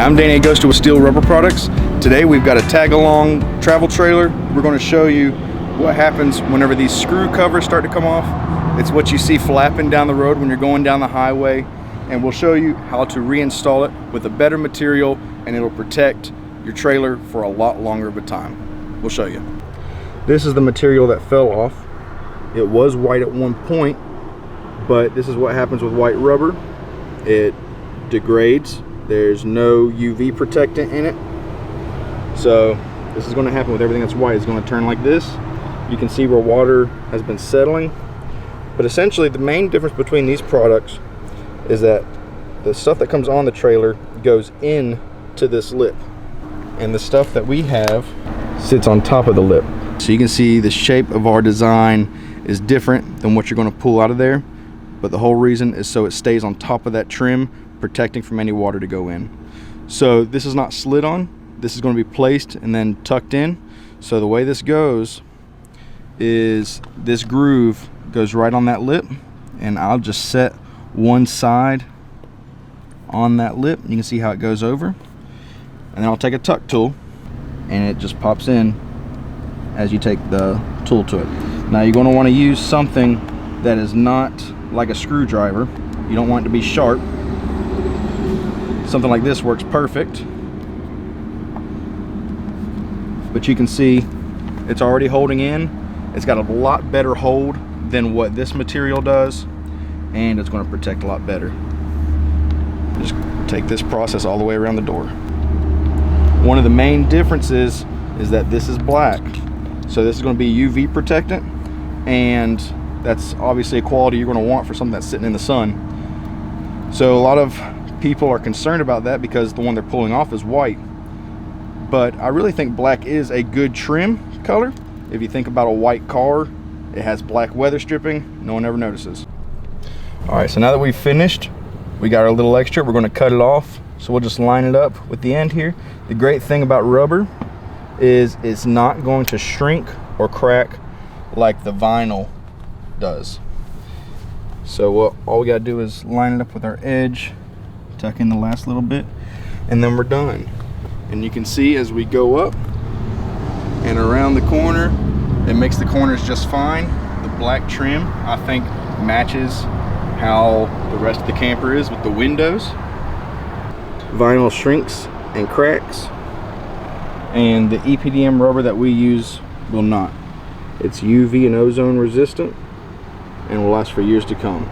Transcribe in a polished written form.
Hi, I'm Danny Agosta with Steel Rubber Products. Today we've got a tag-along travel trailer. We're going to show you what happens whenever these screw covers start to come off. It's what you see flapping down the road when you're going down the highway, and we'll show you how to reinstall it with a better material, and it'll protect your trailer for a lot longer of a time. We'll show you. This is the material that fell off. It was white at one point, but this is what happens with white rubber. It degrades. There's no UV protectant in it. So this is going to happen with everything that's white. It's going to turn like this. You can see where water has been settling. But essentially the main difference between these products is that the stuff that comes on the trailer goes in to this lip, and the stuff that we have sits on top of the lip. So you can see the shape of our design is different than what you're going to pull out of there, but the whole reason is so it stays on top of that trim, protecting from any water to go in. So this is not slid on. This is going to be placed and then tucked in. So the way this goes is this groove goes right on that lip, and I'll just set one side on that lip. You can see how it goes over, and then I'll take a tuck tool and it just pops in as you take the tool to it. Now you're going to want to use something that is not like a screwdriver. You don't want it to be sharp. Something like this works perfect, but you can see it's already holding in. It's got a lot better hold than what this material does, and it's going to protect a lot better. Just take this process all the way around the door. One of the main differences is that this is black, so this is going to be UV protectant, and that's obviously a quality you're going to want for something that's sitting in the sun. So a lot of people are concerned about that because the one they're pulling off is white, but I really think black is a good trim color. If you think about a white car, it has black weather stripping, no one ever notices. All right, so now that we've finished, we got our little extra. We're going to cut it off, so we'll just line it up with the end here. The great thing about rubber is it's not going to shrink or crack like the vinyl does. So all we got to do is line it up with our edge, tuck in the last little bit, and then we're done. And you can see as we go up and around the corner, it makes the corners just fine. The black trim, I think, matches how the rest of the camper is with the windows. Vinyl shrinks and cracks, and the EPDM rubber that we use will not. It's UV and ozone resistant and will last for years to come.